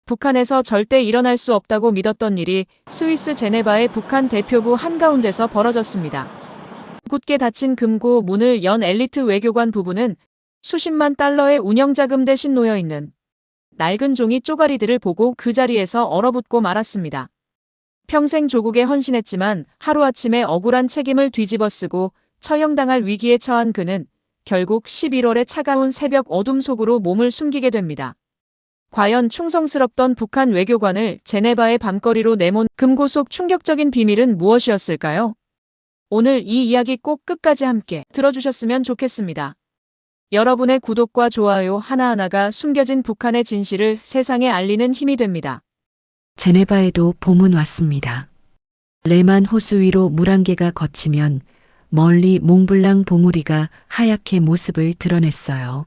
북한에서 절대 일어날 수 없다고 믿었던 일이 스위스 제네바의 북한 대표부 한가운데서 벌어졌습니다. 굳게 닫힌 금고 문을 연 엘리트 외교관 부부는 수십만 달러의 운영자금 대신 놓여있는 낡은 종이 쪼가리들을 보고 그 자리에서 얼어붙고 말았습니다. 평생 조국에 헌신했지만 하루아침에 억울한 책임을 뒤집어쓰고 처형당할 위기에 처한 그는 결국 11월의 차가운 새벽 어둠 속으로 몸을 숨기게 됩니다. 과연 충성스럽던 북한 외교관을 제네바의 밤거리로 내몬 금고 속 충격적인 비밀은 무엇이었을까요? 오늘 이 이야기 꼭 끝까지 함께 들어주셨으면 좋겠습니다. 여러분의 구독과 좋아요 하나하나가 숨겨진 북한의 진실을 세상에 알리는 힘이 됩니다. 제네바에도 봄은 왔습니다. 레만 호수 위로 물안개가 걷히면 멀리 몽블랑 봉우리가 하얗게 모습을 드러냈어요.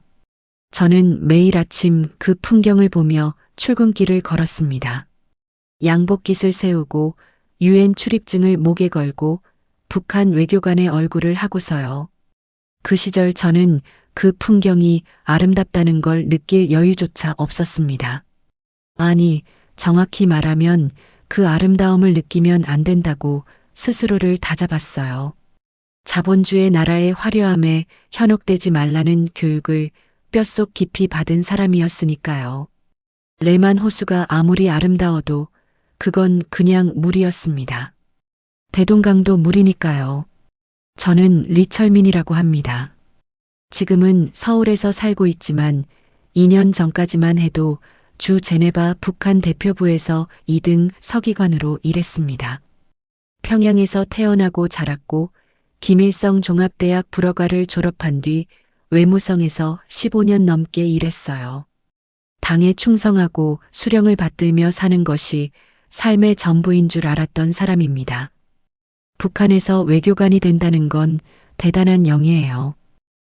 저는 매일 아침 그 풍경을 보며 출근길을 걸었습니다. 양복깃을 세우고 유엔 출입증을 목에 걸고 북한 외교관의 얼굴을 하고서요. 그 시절 저는 그 풍경이 아름답다는 걸 느낄 여유조차 없었습니다. 아니, 정확히 말하면 그 아름다움을 느끼면 안 된다고 스스로를 다잡았어요. 자본주의 나라의 화려함에 현혹되지 말라는 교육을 뼛속 깊이 받은 사람이었으니까요. 레만 호수가 아무리 아름다워도 그건 그냥 물이었습니다. 대동강도 물이니까요. 저는 리철민이라고 합니다. 지금은 서울에서 살고 있지만 2년 전까지만 해도 주 제네바 북한 대표부에서 2등 서기관으로 일했습니다. 평양에서 태어나고 자랐고 김일성 종합대학 불어과를 졸업한 뒤 외무성에서 15년 넘게 일했어요. 당에 충성하고 수령을 받들며 사는 것이 삶의 전부인 줄 알았던 사람입니다. 북한에서 외교관이 된다는 건 대단한 영예예요.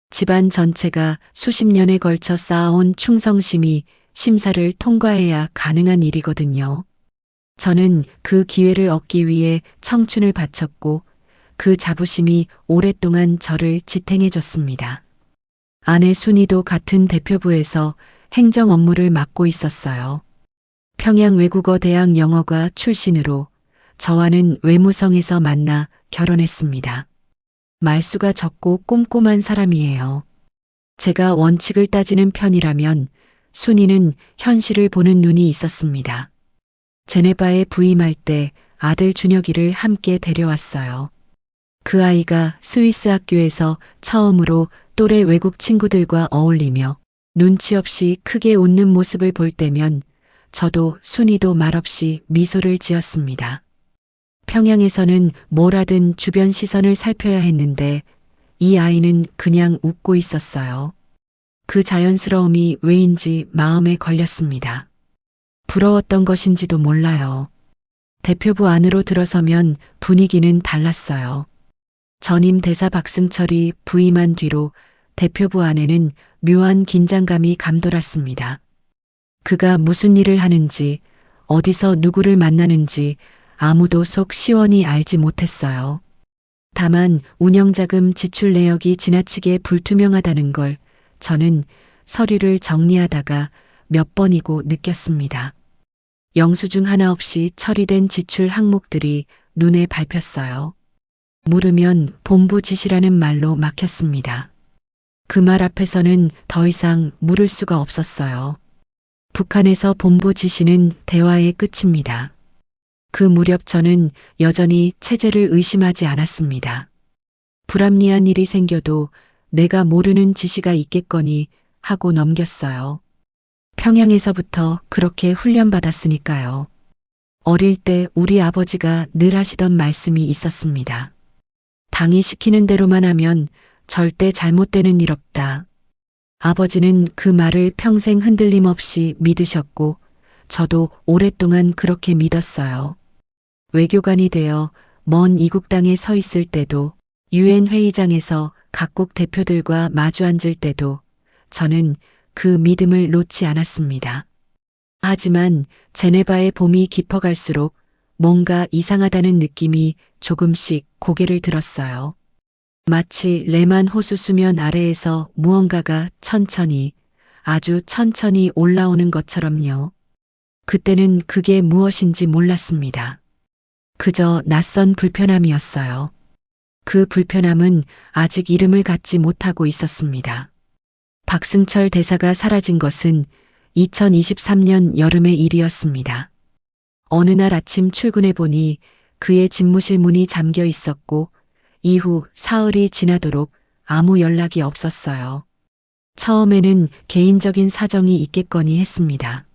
집안 전체가 수십 년에 걸쳐 쌓아온 충성심이 심사를 통과해야 가능한 일이거든요. 저는 그 기회를 얻기 위해 청춘을 바쳤고 그 자부심이 오랫동안 저를 지탱해줬습니다. 아내 순이도 같은 대표부에서 행정 업무를 맡고 있었어요. 평양 외국어대학 영어과 출신으로 저와는 외무성에서 만나 결혼했습니다. 말수가 적고 꼼꼼한 사람이에요. 제가 원칙을 따지는 편이라면 순이는 현실을 보는 눈이 있었습니다. 제네바에 부임할 때 아들 준혁이를 함께 데려왔어요. 그 아이가 스위스 학교에서 처음으로 또래 외국 친구들과 어울리며 눈치 없이 크게 웃는 모습을 볼 때면 저도 순이도 말없이 미소를 지었습니다. 평양에서는 뭘 하든 주변 시선을 살펴야 했는데 이 아이는 그냥 웃고 있었어요. 그 자연스러움이 왜인지 마음에 걸렸습니다. 부러웠던 것인지도 몰라요. 대표부 안으로 들어서면 분위기는 달랐어요. 전임 대사 박승철이 부임한 뒤로 대표부 안에는 묘한 긴장감이 감돌았습니다. 그가 무슨 일을 하는지, 어디서 누구를 만나는지 아무도 속 시원히 알지 못했어요. 다만 운영자금 지출 내역이 지나치게 불투명하다는 걸 저는 서류를 정리하다가 몇 번이고 느꼈습니다. 영수증 하나 없이 처리된 지출 항목들이 눈에 밟혔어요. 물으면 본부 지시라는 말로 막혔습니다. 그 말 앞에서는 더 이상 물을 수가 없었어요. 북한에서 본부 지시는 대화의 끝입니다. 그 무렵 저는 여전히 체제를 의심하지 않았습니다. 불합리한 일이 생겨도 내가 모르는 지시가 있겠거니 하고 넘겼어요. 평양에서부터 그렇게 훈련받았으니까요. 어릴 때 우리 아버지가 늘 하시던 말씀이 있었습니다. 당이 시키는 대로만 하면 절대 잘못되는 일 없다. 아버지는 그 말을 평생 흔들림 없이 믿으셨고 저도 오랫동안 그렇게 믿었어요. 외교관이 되어 먼 이국 땅에 서 있을 때도 유엔 회의장에서 각국 대표들과 마주 앉을 때도 저는 그 믿음을 놓지 않았습니다. 하지만 제네바의 봄이 깊어갈수록 뭔가 이상하다는 느낌이 조금씩 고개를 들었어요. 마치 레만 호수 수면 아래에서 무언가가 천천히, 아주 천천히 올라오는 것처럼요. 그때는 그게 무엇인지 몰랐습니다. 그저 낯선 불편함이었어요. 그 불편함은 아직 이름을 갖지 못하고 있었습니다. 박승철 대사가 사라진 것은 2023년 여름의 일이었습니다. 어느 날 아침 출근해 보니 그의 집무실 문이 잠겨 있었고 이후 사흘이 지나도록 아무 연락이 없었어요. 처음에는 개인적인 사정이 있겠거니 했습니다.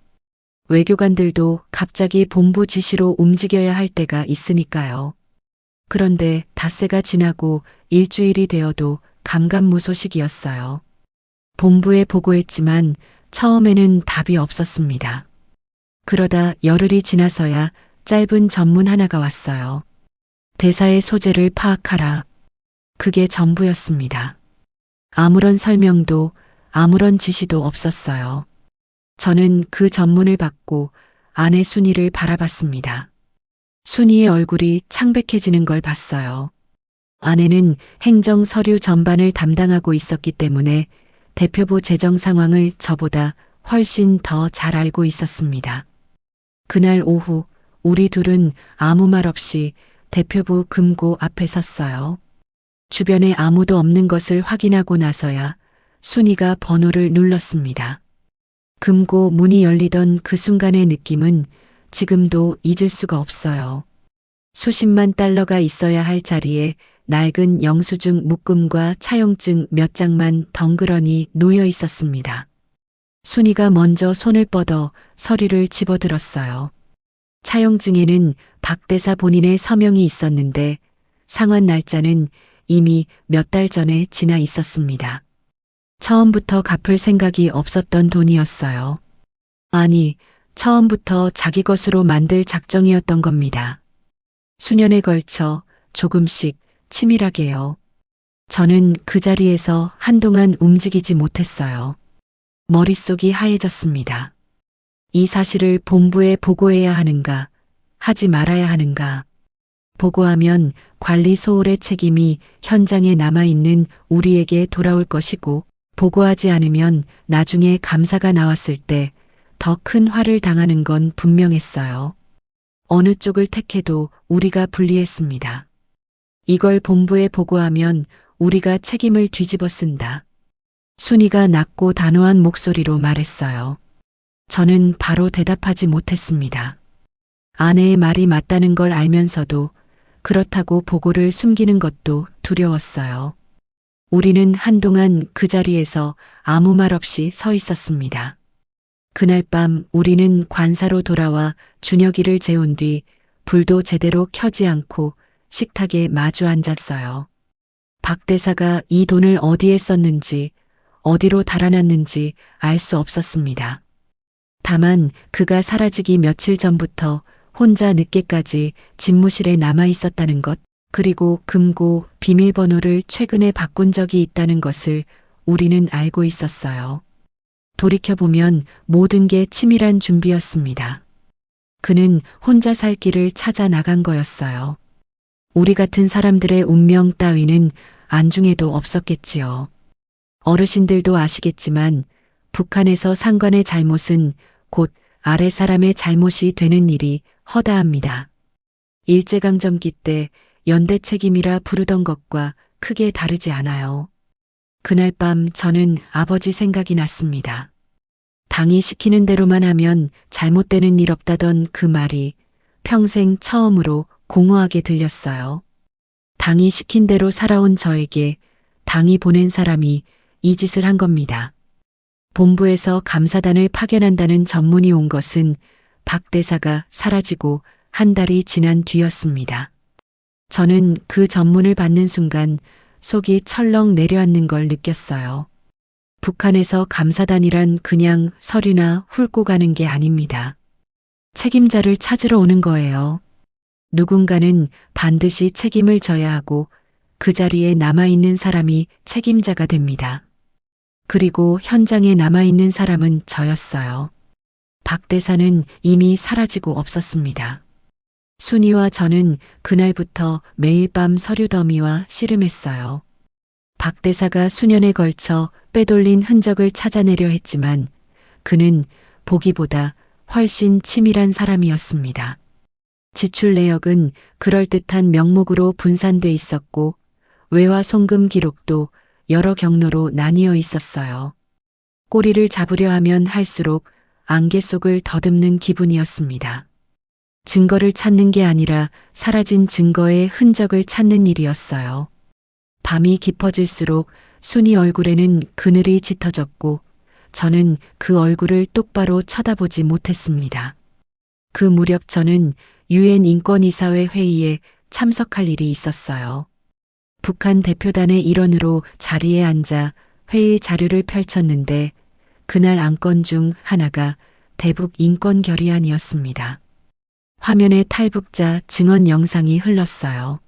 외교관들도 갑자기 본부 지시로 움직여야 할 때가 있으니까요. 그런데 닷새가 지나고 일주일이 되어도 감감무소식이었어요. 본부에 보고했지만 처음에는 답이 없었습니다. 그러다 열흘이 지나서야 짧은 전문 하나가 왔어요. 대사의 소재를 파악하라. 그게 전부였습니다. 아무런 설명도 아무런 지시도 없었어요. 저는 그 전문을 받고 아내 순이를 바라봤습니다. 순이의 얼굴이 창백해지는 걸 봤어요. 아내는 행정 서류 전반을 담당하고 있었기 때문에 대표부 재정 상황을 저보다 훨씬 더 잘 알고 있었습니다. 그날 오후 우리 둘은 아무 말 없이 대표부 금고 앞에 섰어요. 주변에 아무도 없는 것을 확인하고 나서야 순이가 번호를 눌렀습니다. 금고 문이 열리던 그 순간의 느낌은 지금도 잊을 수가 없어요. 수십만 달러가 있어야 할 자리에 낡은 영수증 묶음과 차용증 몇 장만 덩그러니 놓여 있었습니다. 순이가 먼저 손을 뻗어 서류를 집어들었어요. 차용증에는 박 대사 본인의 서명이 있었는데 상환 날짜는 이미 몇 달 전에 지나 있었습니다. 처음부터 갚을 생각이 없었던 돈이었어요. 아니, 처음부터 자기 것으로 만들 작정이었던 겁니다. 수년에 걸쳐 조금씩 치밀하게요. 저는 그 자리에서 한동안 움직이지 못했어요. 머릿속이 하얘졌습니다. 이 사실을 본부에 보고해야 하는가, 하지 말아야 하는가. 보고하면 관리 소홀의 책임이 현장에 남아있는 우리에게 돌아올 것이고, 보고하지 않으면 나중에 감사가 나왔을 때 더 큰 화를 당하는 건 분명했어요. 어느 쪽을 택해도 우리가 불리했습니다. 이걸 본부에 보고하면 우리가 책임을 뒤집어 쓴다. 순이가 낮고 단호한 목소리로 말했어요. 저는 바로 대답하지 못했습니다. 아내의 말이 맞다는 걸 알면서도 그렇다고 보고를 숨기는 것도 두려웠어요. 우리는 한동안 그 자리에서 아무 말 없이 서 있었습니다. 그날 밤 우리는 관사로 돌아와 준혁이를 재운 뒤 불도 제대로 켜지 않고 식탁에 마주 앉았어요. 박 대사가 이 돈을 어디에 썼는지, 어디로 달아났는지 알 수 없었습니다. 다만 그가 사라지기 며칠 전부터 혼자 늦게까지 집무실에 남아 있었다는 것, 그리고 금고 비밀번호를 최근에 바꾼 적이 있다는 것을 우리는 알고 있었어요. 돌이켜보면 모든 게 치밀한 준비였습니다. 그는 혼자 살 길을 찾아 나간 거였어요. 우리 같은 사람들의 운명 따위는 안중에도 없었겠지요. 어르신들도 아시겠지만 북한에서 상관의 잘못은 곧 아래 사람의 잘못이 되는 일이 허다합니다. 일제강점기 때 연대 책임이라 부르던 것과 크게 다르지 않아요. 그날 밤 저는 아버지 생각이 났습니다. 당이 시키는 대로만 하면 잘못되는 일 없다던 그 말이 평생 처음으로 공허하게 들렸어요. 당이 시킨 대로 살아온 저에게 당이 보낸 사람이 이 짓을 한 겁니다. 본부에서 감사단을 파견한다는 전문이 온 것은 박 대사가 사라지고 한 달이 지난 뒤였습니다. 저는 그 전문을 받는 순간 속이 철렁 내려앉는 걸 느꼈어요. 북한에서 감사단이란 그냥 서류나 훑고 가는 게 아닙니다. 책임자를 찾으러 오는 거예요. 누군가는 반드시 책임을 져야 하고 그 자리에 남아있는 사람이 책임자가 됩니다. 그리고 현장에 남아있는 사람은 저였어요. 박 대사는 이미 사라지고 없었습니다. 순이와 저는 그날부터 매일 밤 서류 더미와 씨름했어요. 박 대사가 수년에 걸쳐 빼돌린 흔적을 찾아내려 했지만 그는 보기보다 훨씬 치밀한 사람이었습니다. 지출 내역은 그럴듯한 명목으로 분산돼 있었고 외화 송금 기록도 여러 경로로 나뉘어 있었어요. 꼬리를 잡으려 하면 할수록 안개 속을 더듬는 기분이었습니다. 증거를 찾는 게 아니라 사라진 증거의 흔적을 찾는 일이었어요. 밤이 깊어질수록 순이 얼굴에는 그늘이 짙어졌고 저는 그 얼굴을 똑바로 쳐다보지 못했습니다. 그 무렵 저는 유엔 인권이사회 회의에 참석할 일이 있었어요. 북한 대표단의 일원으로 자리에 앉아 회의 자료를 펼쳤는데 그날 안건 중 하나가 대북 인권 결의안이었습니다. 화면에 탈북자 증언 영상이 흘렀어요.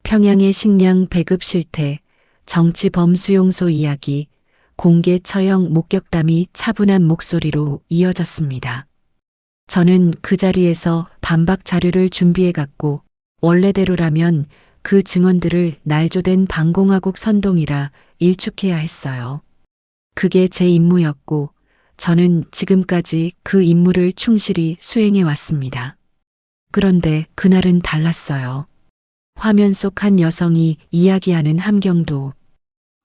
평양의 식량 배급 실태, 정치범 수용소 이야기, 공개 처형 목격담이 차분한 목소리로 이어졌습니다. 저는 그 자리에서 반박 자료를 준비해 갔고 원래대로라면 그 증언들을 날조된 반공화국 선동이라 일축해야 했어요. 그게 제 임무였고 저는 지금까지 그 임무를 충실히 수행해 왔습니다. 그런데 그날은 달랐어요. 화면 속 한 여성이 이야기하는 함경도,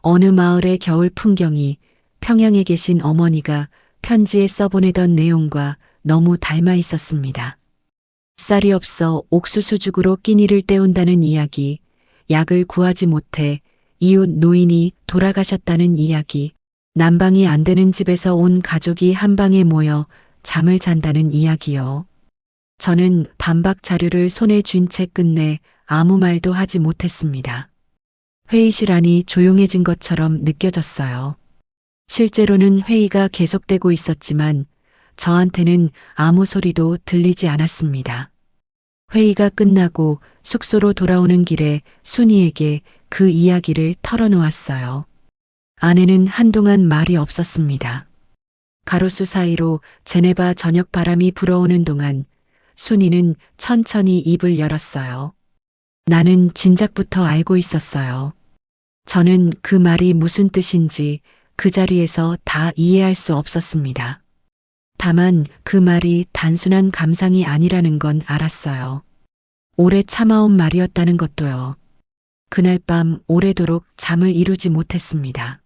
어느 마을의 겨울 풍경이 평양에 계신 어머니가 편지에 써보내던 내용과 너무 닮아 있었습니다. 쌀이 없어 옥수수죽으로 끼니를 때운다는 이야기, 약을 구하지 못해 이웃 노인이 돌아가셨다는 이야기, 난방이 안 되는 집에서 온 가족이 한 방에 모여 잠을 잔다는 이야기요. 저는 반박 자료를 손에 쥔 채 끝내 아무 말도 하지 못했습니다. 회의실 안이 조용해진 것처럼 느껴졌어요. 실제로는 회의가 계속되고 있었지만 저한테는 아무 소리도 들리지 않았습니다. 회의가 끝나고 숙소로 돌아오는 길에 순이에게 그 이야기를 털어놓았어요. 아내는 한동안 말이 없었습니다. 가로수 사이로 제네바 저녁 바람이 불어오는 동안 순이는 천천히 입을 열었어요. 나는 진작부터 알고 있었어요. 저는 그 말이 무슨 뜻인지 그 자리에서 다 이해할 수 없었습니다. 다만 그 말이 단순한 감상이 아니라는 건 알았어요. 오래 참아온 말이었다는 것도요. 그날 밤 오래도록 잠을 이루지 못했습니다.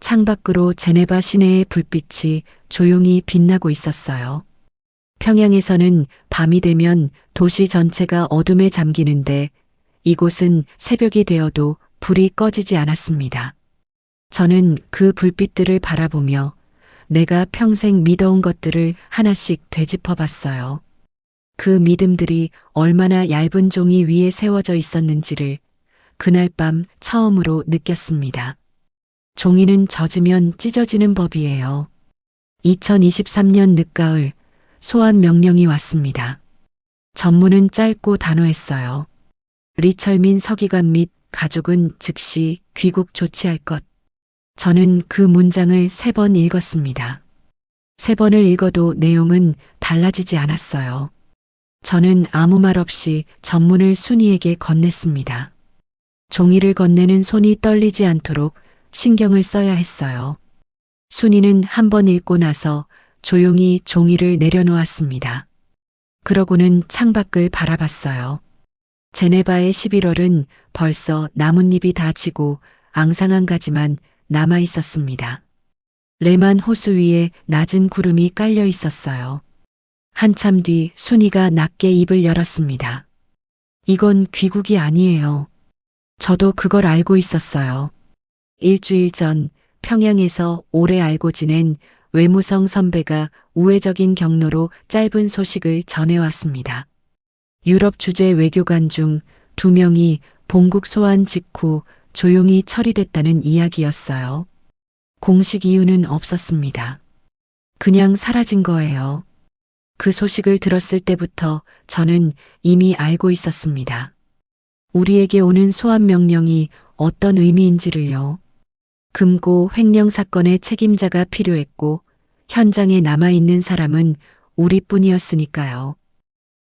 창밖으로 제네바 시내의 불빛이 조용히 빛나고 있었어요. 평양에서는 밤이 되면 도시 전체가 어둠에 잠기는데 이곳은 새벽이 되어도 불이 꺼지지 않았습니다. 저는 그 불빛들을 바라보며 내가 평생 믿어온 것들을 하나씩 되짚어 봤어요. 그 믿음들이 얼마나 얇은 종이 위에 세워져 있었는지를 그날 밤 처음으로 느꼈습니다. 종이는 젖으면 찢어지는 법이에요. 2023년 늦가을 소환 명령이 왔습니다. 전문은 짧고 단호했어요. 리철민 서기관 및 가족은 즉시 귀국 조치할 것. 저는 그 문장을 3번 읽었습니다. 3번을 읽어도 내용은 달라지지 않았어요. 저는 아무 말 없이 전문을 순이에게 건넸습니다. 종이를 건네는 손이 떨리지 않도록 신경을 써야 했어요. 순이는 한 번 읽고 나서 조용히 종이를 내려놓았습니다. 그러고는 창밖을 바라봤어요. 제네바의 11월은 벌써 나뭇잎이 다 지고 앙상한 가지만 남아 있었습니다. 레만 호수 위에 낮은 구름이 깔려 있었어요. 한참 뒤 순이가 낮게 입을 열었습니다. 이건 귀국이 아니에요. 저도 그걸 알고 있었어요. 일주일 전 평양에서 오래 알고 지낸 외무성 선배가 우회적인 경로로 짧은 소식을 전해왔습니다. 유럽 주재 외교관 중 2명이 본국 소환 직후 조용히 처리됐다는 이야기였어요. 공식 이유는 없었습니다. 그냥 사라진 거예요. 그 소식을 들었을 때부터 저는 이미 알고 있었습니다. 우리에게 오는 소환 명령이 어떤 의미인지를요. 금고 횡령 사건의 책임자가 필요했고 현장에 남아있는 사람은 우리뿐이었으니까요.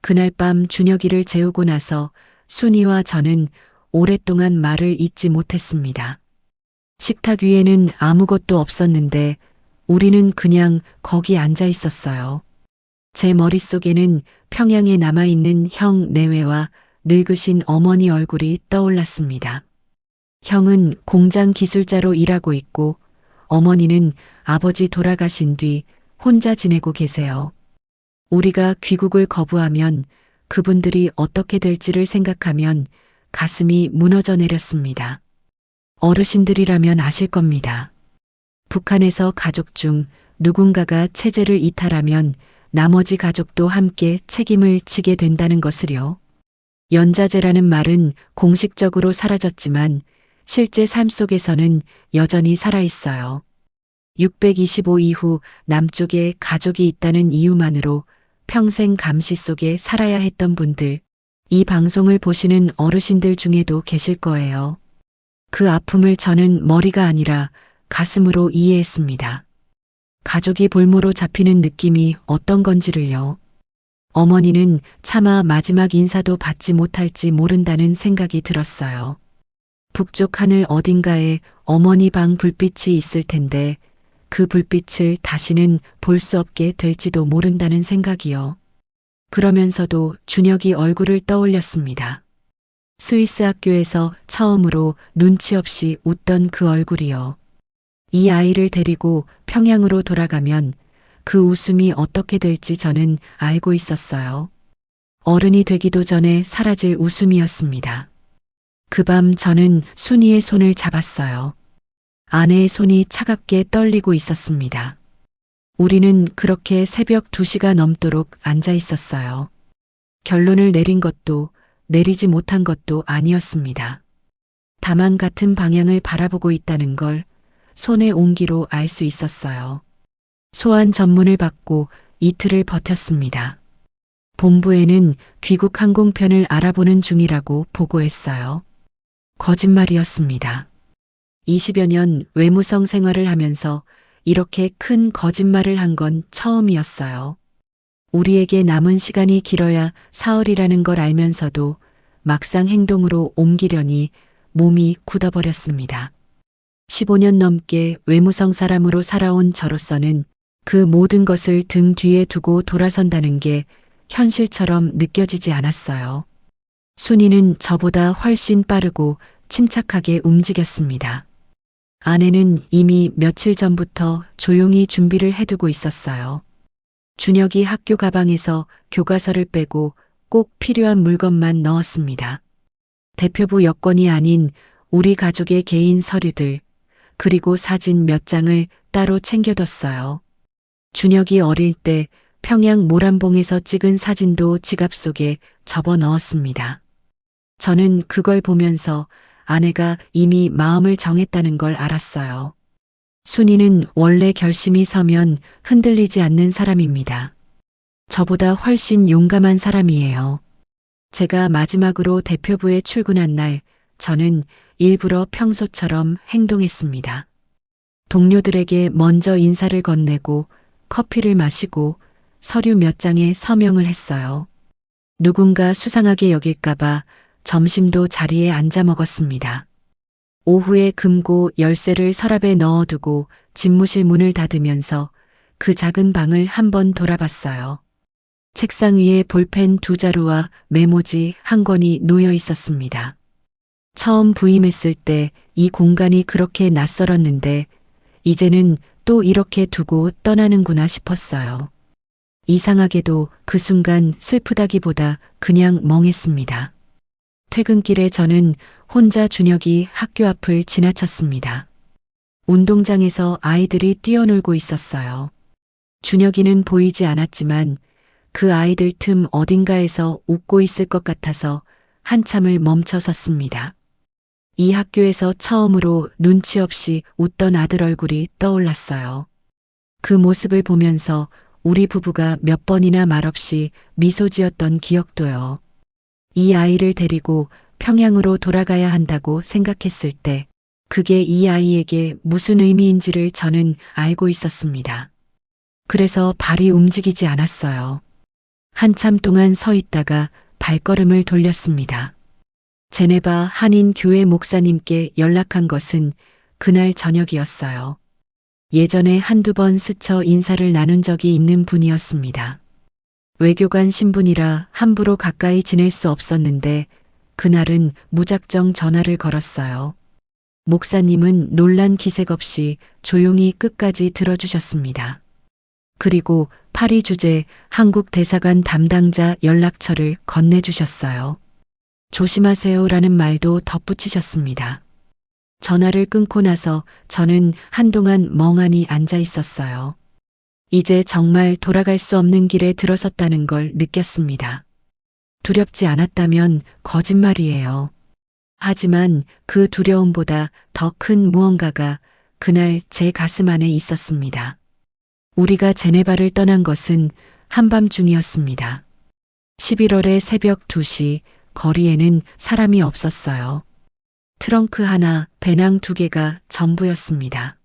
그날 밤 준혁이를 재우고 나서 순이와 저는 오랫동안 말을 잇지 못했습니다. 식탁 위에는 아무것도 없었는데 우리는 그냥 거기 앉아 있었어요. 제 머릿속에는 평양에 남아있는 형 내외와 늙으신 어머니 얼굴이 떠올랐습니다. 형은 공장 기술자로 일하고 있고 어머니는 아버지 돌아가신 뒤 혼자 지내고 계세요. 우리가 귀국을 거부하면 그분들이 어떻게 될지를 생각하면 가슴이 무너져 내렸습니다. 어르신들이라면 아실 겁니다. 북한에서 가족 중 누군가가 체제를 이탈하면 나머지 가족도 함께 책임을 지게 된다는 것을요. 연자제라는 말은 공식적으로 사라졌지만 실제 삶 속에서는 여전히 살아있어요. 625 이후 남쪽에 가족이 있다는 이유만으로 평생 감시 속에 살아야 했던 분들, 이 방송을 보시는 어르신들 중에도 계실 거예요. 그 아픔을 저는 머리가 아니라 가슴으로 이해했습니다. 가족이 볼모로 잡히는 느낌이 어떤 건지를요. 어머니는 차마 마지막 인사도 받지 못할지 모른다는 생각이 들었어요. 북쪽 하늘 어딘가에 어머니 방 불빛이 있을 텐데 그 불빛을 다시는 볼 수 없게 될지도 모른다는 생각이요. 그러면서도 준혁이 얼굴을 떠올렸습니다. 스위스 학교에서 처음으로 눈치 없이 웃던 그 얼굴이요. 이 아이를 데리고 평양으로 돌아가면 그 웃음이 어떻게 될지 저는 알고 있었어요. 어른이 되기도 전에 사라질 웃음이었습니다. 그 밤 저는 순이의 손을 잡았어요. 아내의 손이 차갑게 떨리고 있었습니다. 우리는 그렇게 새벽 2시가 넘도록 앉아 있었어요. 결론을 내린 것도 내리지 못한 것도 아니었습니다. 다만 같은 방향을 바라보고 있다는 걸 손의 온기로 알 수 있었어요. 소환 전문을 받고 이틀을 버텼습니다. 본부에는 귀국 항공편을 알아보는 중이라고 보고했어요. 거짓말이었습니다. 20여 년 외무성 생활을 하면서 이렇게 큰 거짓말을 한 건 처음이었어요. 우리에게 남은 시간이 길어야 사흘이라는 걸 알면서도 막상 행동으로 옮기려니 몸이 굳어버렸습니다. 15년 넘게 외무성 사람으로 살아온 저로서는 그 모든 것을 등 뒤에 두고 돌아선다는 게 현실처럼 느껴지지 않았어요. 순이는 저보다 훨씬 빠르고 침착하게 움직였습니다. 아내는 이미 며칠 전부터 조용히 준비를 해두고 있었어요. 준혁이 학교 가방에서 교과서를 빼고 꼭 필요한 물건만 넣었습니다. 대표부 여권이 아닌 우리 가족의 개인 서류들, 그리고 사진 몇 장을 따로 챙겨뒀어요. 준혁이 어릴 때 평양 모란봉에서 찍은 사진도 지갑 속에 접어 넣었습니다. 저는 그걸 보면서 아내가 이미 마음을 정했다는 걸 알았어요. 순이는 원래 결심이 서면 흔들리지 않는 사람입니다. 저보다 훨씬 용감한 사람이에요. 제가 마지막으로 대표부에 출근한 날, 저는 일부러 평소처럼 행동했습니다. 동료들에게 먼저 인사를 건네고 커피를 마시고 서류 몇 장에 서명을 했어요. 누군가 수상하게 여길까봐 점심도 자리에 앉아 먹었습니다. 오후에 금고 열쇠를 서랍에 넣어두고 집무실 문을 닫으면서 그 작은 방을 한번 돌아봤어요. 책상 위에 볼펜 2자루와 메모지 1권이 놓여 있었습니다. 처음 부임했을 때 이 공간이 그렇게 낯설었는데 이제는 또 이렇게 두고 떠나는구나 싶었어요. 이상하게도 그 순간 슬프다기보다 그냥 멍했습니다. 퇴근길에 저는 혼자 준혁이 학교 앞을 지나쳤습니다. 운동장에서 아이들이 뛰어놀고 있었어요. 준혁이는 보이지 않았지만 그 아이들 틈 어딘가에서 웃고 있을 것 같아서 한참을 멈춰 섰습니다. 이 학교에서 처음으로 눈치 없이 웃던 아들 얼굴이 떠올랐어요. 그 모습을 보면서 우리 부부가 몇 번이나 말없이 미소 지었던 기억도요. 이 아이를 데리고 평양으로 돌아가야 한다고 생각했을 때 그게 이 아이에게 무슨 의미인지를 저는 알고 있었습니다. 그래서 발이 움직이지 않았어요. 한참 동안 서 있다가 발걸음을 돌렸습니다. 제네바 한인 교회 목사님께 연락한 것은 그날 저녁이었어요. 예전에 한두 번 스쳐 인사를 나눈 적이 있는 분이었습니다. 외교관 신분이라 함부로 가까이 지낼 수 없었는데 그날은 무작정 전화를 걸었어요. 목사님은 놀란 기색 없이 조용히 끝까지 들어주셨습니다. 그리고 파리 주재 한국 대사관 담당자 연락처를 건네주셨어요. 조심하세요라는 말도 덧붙이셨습니다. 전화를 끊고 나서 저는 한동안 멍하니 앉아 있었어요. 이제 정말 돌아갈 수 없는 길에 들어섰다는 걸 느꼈습니다. 두렵지 않았다면 거짓말이에요. 하지만 그 두려움보다 더 큰 무언가가 그날 제 가슴 안에 있었습니다. 우리가 제네바를 떠난 것은 한밤중이었습니다. 11월의 새벽 2시 거리에는 사람이 없었어요. 트렁크 하나, 배낭 2개가 전부였습니다.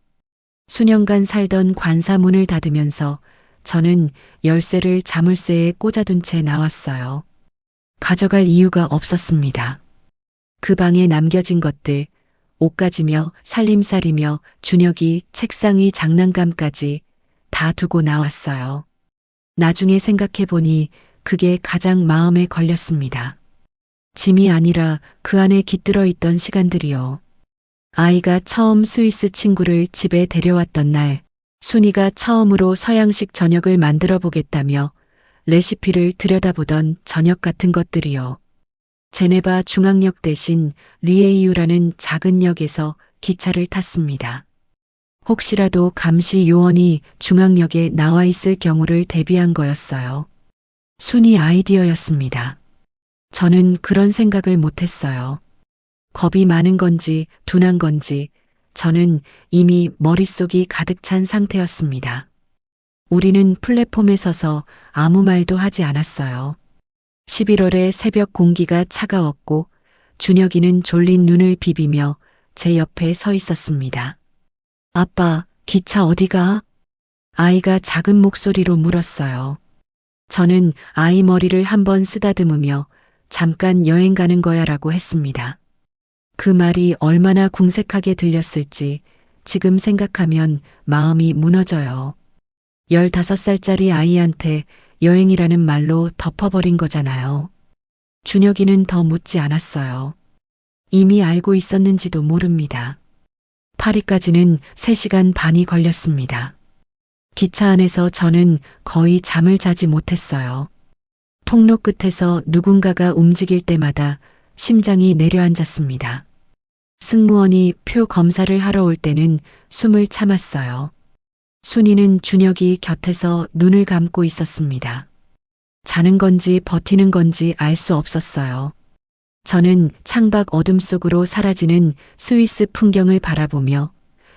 수년간 살던 관사 문을 닫으면서 저는 열쇠를 자물쇠에 꽂아둔 채 나왔어요. 가져갈 이유가 없었습니다. 그 방에 남겨진 것들, 옷가지며 살림살이며 준혁이 책상 위 장난감까지 다 두고 나왔어요. 나중에 생각해보니 그게 가장 마음에 걸렸습니다. 짐이 아니라 그 안에 깃들어 있던 시간들이요. 아이가 처음 스위스 친구를 집에 데려왔던 날, 순이가 처음으로 서양식 저녁을 만들어 보겠다며 레시피를 들여다보던 저녁 같은 것들이요. 제네바 중앙역 대신 리에이유라는 작은 역에서 기차를 탔습니다. 혹시라도 감시 요원이 중앙역에 나와 있을 경우를 대비한 거였어요. 순이 아이디어였습니다. 저는 그런 생각을 못했어요. 겁이 많은 건지 둔한 건지 저는 이미 머릿속이 가득 찬 상태였습니다. 우리는 플랫폼에 서서 아무 말도 하지 않았어요. 11월의 새벽 공기가 차가웠고 준혁이는 졸린 눈을 비비며 제 옆에 서 있었습니다. 아빠, 기차 어디가? 아이가 작은 목소리로 물었어요. 저는 아이 머리를 한번 쓰다듬으며 잠깐 여행 가는 거야 라고 했습니다. 그 말이 얼마나 궁색하게 들렸을지 지금 생각하면 마음이 무너져요. 15살짜리 아이한테 여행이라는 말로 덮어버린 거잖아요. 준혁이는 더 묻지 않았어요. 이미 알고 있었는지도 모릅니다. 파리까지는 3시간 반이 걸렸습니다. 기차 안에서 저는 거의 잠을 자지 못했어요. 통로 끝에서 누군가가 움직일 때마다 심장이 내려앉았습니다. 승무원이 표 검사를 하러 올 때는 숨을 참았어요. 순이는 준혁이 곁에서 눈을 감고 있었습니다. 자는 건지 버티는 건지 알 수 없었어요. 저는 창밖 어둠 속으로 사라지는 스위스 풍경을 바라보며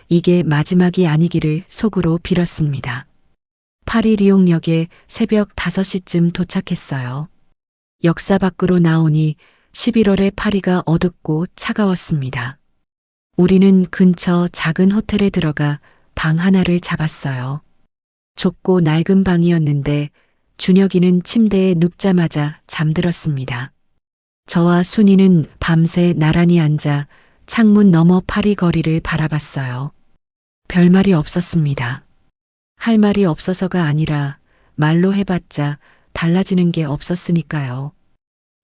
이게 마지막이 아니기를 속으로 빌었습니다. 파리 리옹역에 새벽 5시쯤 도착했어요. 역사 밖으로 나오니 11월의 파리가 어둡고 차가웠습니다. 우리는 근처 작은 호텔에 들어가 방 하나를 잡았어요. 좁고 낡은 방이었는데 준혁이는 침대에 눕자마자 잠들었습니다. 저와 순이는 밤새 나란히 앉아 창문 너머 파리 거리를 바라봤어요. 별말이 없었습니다. 할 말이 없어서가 아니라 말로 해봤자 달라지는 게 없었으니까요.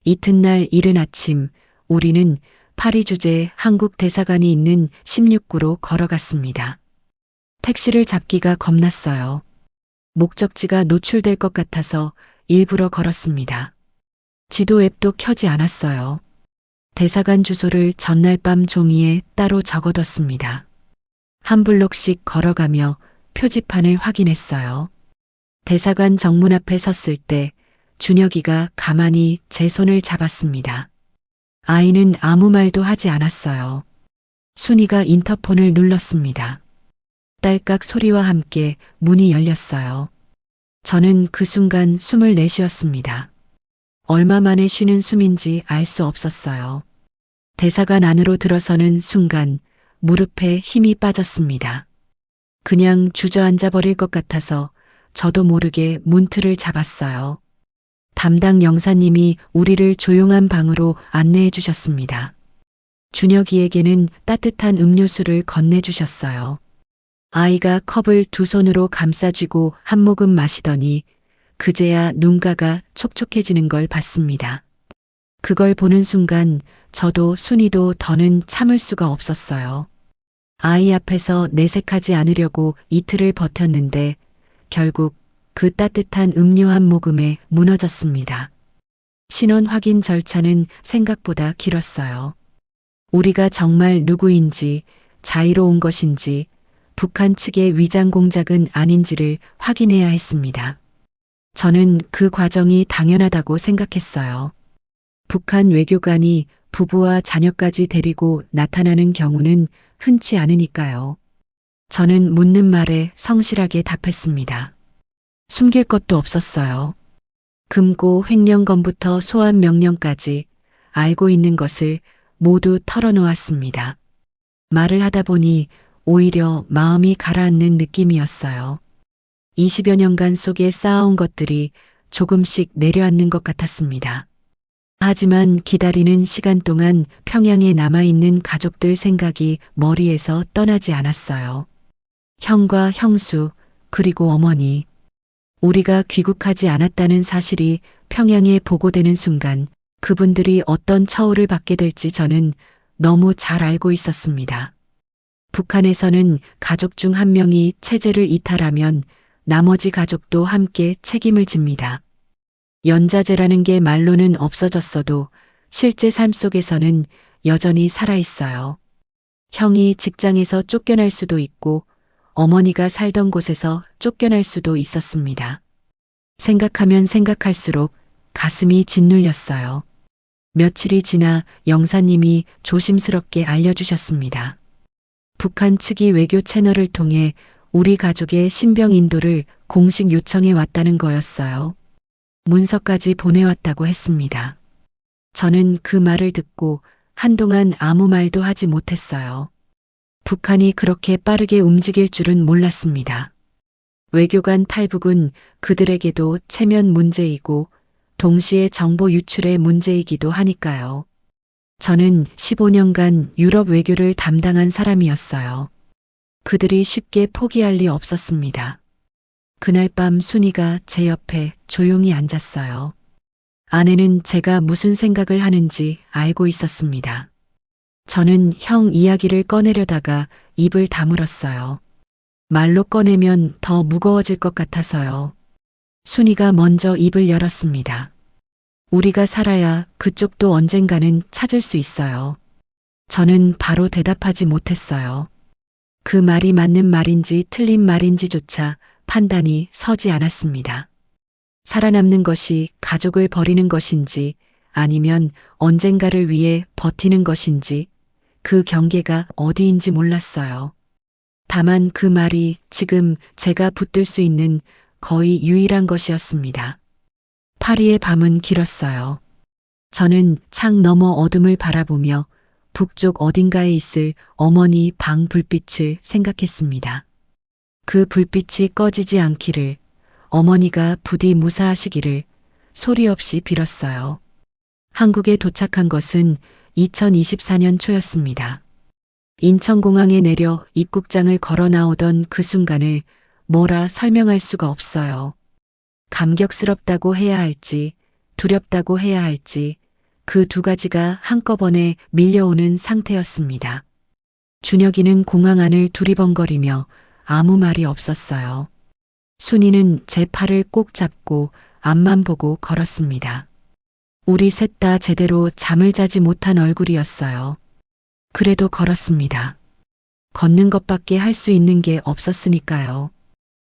이튿날 이른 아침 우리는 파리 주재 한국 대사관이 있는 16구로 걸어갔습니다. 택시를 잡기가 겁났어요. 목적지가 노출될 것 같아서 일부러 걸었습니다. 지도 앱도 켜지 않았어요. 대사관 주소를 전날 밤 종이에 따로 적어뒀습니다. 한 블록씩 걸어가며 표지판을 확인했어요. 대사관 정문 앞에 섰을 때 준혁이가 가만히 제 손을 잡았습니다. 아이는 아무 말도 하지 않았어요. 순이가 인터폰을 눌렀습니다. 딸깍 소리와 함께 문이 열렸어요. 저는 그 순간 숨을 내쉬었습니다. 얼마 만에 쉬는 숨인지 알 수 없었어요. 대사관 안으로 들어서는 순간 무릎에 힘이 빠졌습니다. 그냥 주저앉아 버릴 것 같아서 저도 모르게 문틀을 잡았어요. 담당 영사님이 우리를 조용한 방으로 안내해 주셨습니다. 준혁이에게는 따뜻한 음료수를 건네주셨어요. 아이가 컵을 두 손으로 감싸쥐고 한 모금 마시더니 그제야 눈가가 촉촉해지는 걸 봤습니다. 그걸 보는 순간 저도 순이도 더는 참을 수가 없었어요. 아이 앞에서 내색하지 않으려고 이틀을 버텼는데 결국 그 따뜻한 음료 한 모금에 무너졌습니다. 신원 확인 절차는 생각보다 길었어요. 우리가 정말 누구인지, 자의로 온 것인지, 북한 측의 위장 공작은 아닌지를 확인해야 했습니다. 저는 그 과정이 당연하다고 생각했어요. 북한 외교관이 부부와 자녀까지 데리고 나타나는 경우는 흔치 않으니까요. 저는 묻는 말에 성실하게 답했습니다. 숨길 것도 없었어요. 금고 횡령건부터 소환 명령까지 알고 있는 것을 모두 털어놓았습니다. 말을 하다 보니 오히려 마음이 가라앉는 느낌이었어요. 20여 년간 속에 쌓아온 것들이 조금씩 내려앉는 것 같았습니다. 하지만 기다리는 시간 동안 평양에 남아있는 가족들 생각이 머리에서 떠나지 않았어요. 형과 형수, 그리고 어머니. 우리가 귀국하지 않았다는 사실이 평양에 보고되는 순간 그분들이 어떤 처우를 받게 될지 저는 너무 잘 알고 있었습니다. 북한에서는 가족 중 한 명이 체제를 이탈하면 나머지 가족도 함께 책임을 집니다. 연좌제라는 게 말로는 없어졌어도 실제 삶 속에서는 여전히 살아있어요. 형이 직장에서 쫓겨날 수도 있고 어머니가 살던 곳에서 쫓겨날 수도 있었습니다. 생각하면 생각할수록 가슴이 짓눌렸어요. 며칠이 지나 영사님이 조심스럽게 알려주셨습니다. 북한 측이 외교 채널을 통해 우리 가족의 신병 인도를 공식 요청해 왔다는 거였어요. 문서까지 보내왔다고 했습니다. 저는 그 말을 듣고 한동안 아무 말도 하지 못했어요. 북한이 그렇게 빠르게 움직일 줄은 몰랐습니다. 외교관 탈북은 그들에게도 체면 문제이고 동시에 정보 유출의 문제이기도 하니까요. 저는 15년간 유럽 외교를 담당한 사람이었어요. 그들이 쉽게 포기할 리 없었습니다. 그날 밤 순이가 제 옆에 조용히 앉았어요. 아내는 제가 무슨 생각을 하는지 알고 있었습니다. 저는 형 이야기를 꺼내려다가 입을 다물었어요. 말로 꺼내면 더 무거워질 것 같아서요. 순이가 먼저 입을 열었습니다. 우리가 살아야 그쪽도 언젠가는 찾을 수 있어요. 저는 바로 대답하지 못했어요. 그 말이 맞는 말인지 틀린 말인지조차 판단이 서지 않았습니다. 살아남는 것이 가족을 버리는 것인지 아니면 언젠가를 위해 버티는 것인지 그 경계가 어디인지 몰랐어요. 다만 그 말이 지금 제가 붙들 수 있는 거의 유일한 것이었습니다. 파리의 밤은 길었어요. 저는 창 너머 어둠을 바라보며 북쪽 어딘가에 있을 어머니 방 불빛을 생각했습니다. 그 불빛이 꺼지지 않기를, 어머니가 부디 무사하시기를 소리 없이 빌었어요. 한국에 도착한 것은 2024년 초였습니다. 인천공항에 내려 입국장을 걸어 나오던 그 순간을 뭐라 설명할 수가 없어요. 감격스럽다고 해야 할지, 두렵다고 해야 할지, 그 두 가지가 한꺼번에 밀려오는 상태였습니다. 준혁이는 공항 안을 두리번거리며 아무 말이 없었어요. 순이는 제 팔을 꼭 잡고 앞만 보고 걸었습니다. 우리 셋 다 제대로 잠을 자지 못한 얼굴이었어요. 그래도 걸었습니다. 걷는 것밖에 할 수 있는 게 없었으니까요.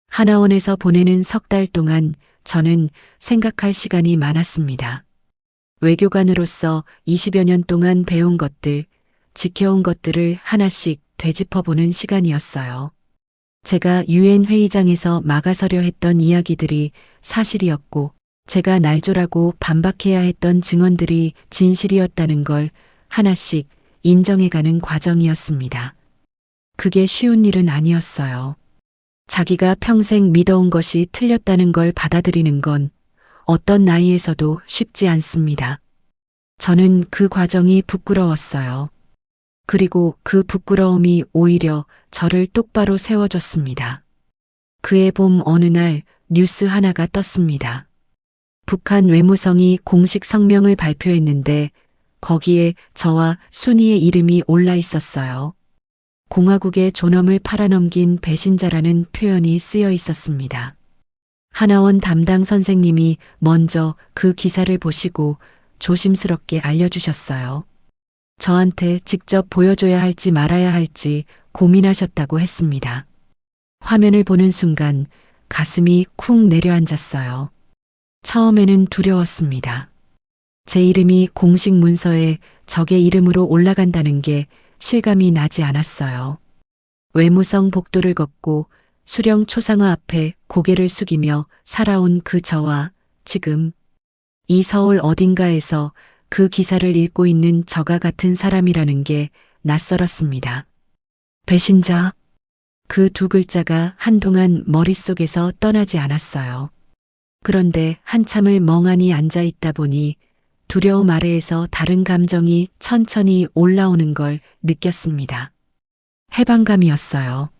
하나원에서 보내는 석 달 동안 저는 생각할 시간이 많았습니다. 외교관으로서 20여 년 동안 배운 것들, 지켜온 것들을 하나씩 되짚어보는 시간이었어요. 제가 유엔 회의장에서 막아서려 했던 이야기들이 사실이었고, 제가 날조라고 반박해야 했던 증언들이 진실이었다는 걸 하나씩 인정해가는 과정이었습니다. 그게 쉬운 일은 아니었어요. 자기가 평생 믿어온 것이 틀렸다는 걸 받아들이는 건 어떤 나이에서도 쉽지 않습니다. 저는 그 과정이 부끄러웠어요. 그리고 그 부끄러움이 오히려 저를 똑바로 세워줬습니다. 그해 봄 어느 날 뉴스 하나가 떴습니다. 북한 외무성이 공식 성명을 발표했는데 거기에 저와 순이의 이름이 올라 있었어요. 공화국의 존엄을 팔아넘긴 배신자라는 표현이 쓰여 있었습니다. 하나원 담당 선생님이 먼저 그 기사를 보시고 조심스럽게 알려주셨어요. 저한테 직접 보여줘야 할지 말아야 할지 고민하셨다고 했습니다. 화면을 보는 순간 가슴이 쿵 내려앉았어요. 처음에는 두려웠습니다. 제 이름이 공식 문서에 적의 이름으로 올라간다는 게 실감이 나지 않았어요. 외무성 복도를 걷고 수령 초상화 앞에 고개를 숙이며 살아온 그 저와 지금 이 서울 어딘가에서 그 기사를 읽고 있는 저가 같은 사람이라는 게 낯설었습니다. 배신자. 그 두 글자가 한동안 머릿속에서 떠나지 않았어요. 그런데 한참을 멍하니 앉아 있다 보니 두려움 아래에서 다른 감정이 천천히 올라오는 걸 느꼈습니다. 해방감이었어요.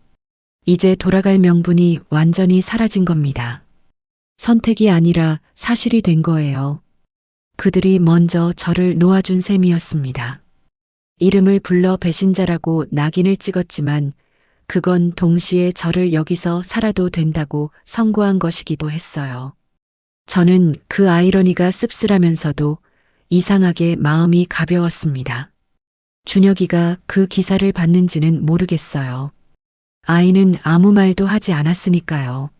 이제 돌아갈 명분이 완전히 사라진 겁니다. 선택이 아니라 사실이 된 거예요. 그들이 먼저 저를 놓아준 셈이었습니다. 이름을 불러 배신자라고 낙인을 찍었지만 그건 동시에 저를 여기서 살아도 된다고 선고한 것이기도 했어요. 저는 그 아이러니가 씁쓸하면서도 이상하게 마음이 가벼웠습니다. 준혁이가 그 기사를 봤는지는 모르겠어요. 아이는 아무 말도 하지 않았으니까요.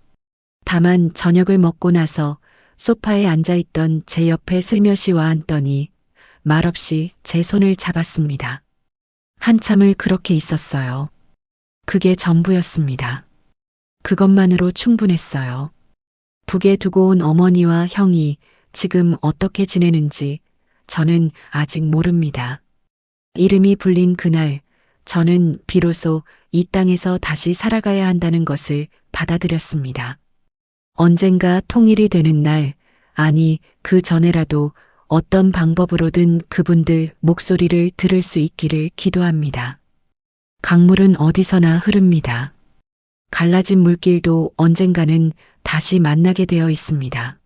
다만 저녁을 먹고 나서 소파에 앉아있던 제 옆에 슬며시 와앉더니 말없이 제 손을 잡았습니다. 한참을 그렇게 있었어요. 그게 전부였습니다. 그것만으로 충분했어요. 북에 두고 온 어머니와 형이 지금 어떻게 지내는지 저는 아직 모릅니다. 이름이 불린 그날 저는 비로소 이 땅에서 다시 살아가야 한다는 것을 받아들였습니다. 언젠가 통일이 되는 날, 아니 그 전에라도 어떤 방법으로든 그분들 목소리를 들을 수 있기를 기도합니다. 강물은 어디서나 흐릅니다. 갈라진 물길도 언젠가는 다시 만나게 되어 있습니다.